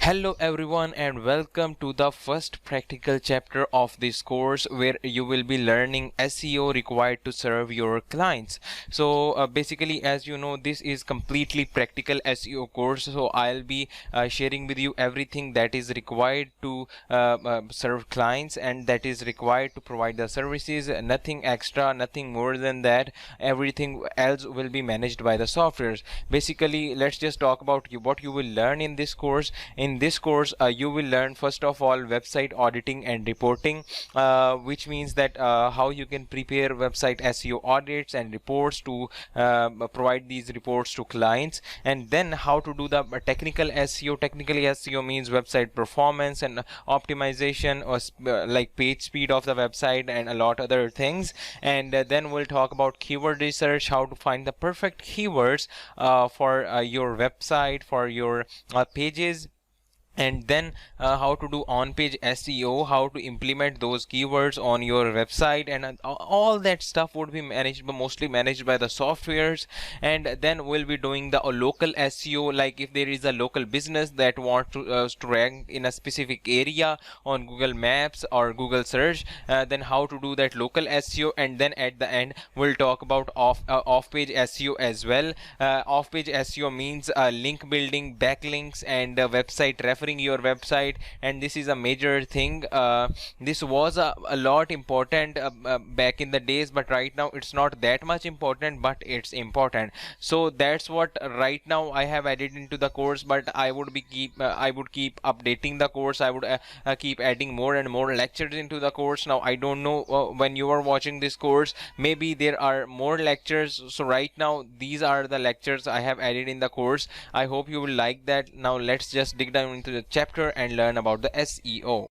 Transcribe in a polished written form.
Hello everyone and welcome to the first practical chapter of this course where you will be learning SEO required to serve your clients. So basically, as you know, this is completely practical SEO course. So I'll be sharing with you everything that is required to serve clients and that is required to provide the services. Nothing extra, nothing more than that. Everything else will be managed by the softwares. Basically, let's just talk about what you will learn in this course. In this course, you will learn first of all website auditing and reporting, which means that how you can prepare website SEO audits and reports to provide these reports to clients, and then how to do the technical SEO. Technically, SEO means website performance and optimization, or like page speed of the website and a lot other things. And then we'll talk about keyword research, how to find the perfect keywords for your website, for your pages, and then how to do on-page SEO, how to implement those keywords on your website, and all that stuff would be managed, but mostly managed by the softwares. And then we'll be doing the local SEO, like if there is a local business that wants to rank in a specific area on Google Maps or Google search, then how to do that local SEO. And then at the end we'll talk about off-page SEO as well. Off-page SEO means link building, backlinks, and website reference your website, and this is a major thing. This was a lot important back in the days, but right now it's not that much important, but it's important. So that's what right now I have added into the course, but I would keep updating the course. I would keep adding more and more lectures into the course. Now I don't know when you are watching this course, maybe there are more lectures. So right now these are the lectures I have added in the course. I hope you will like that. Now let's just dig down into the chapter and learn about the SEO.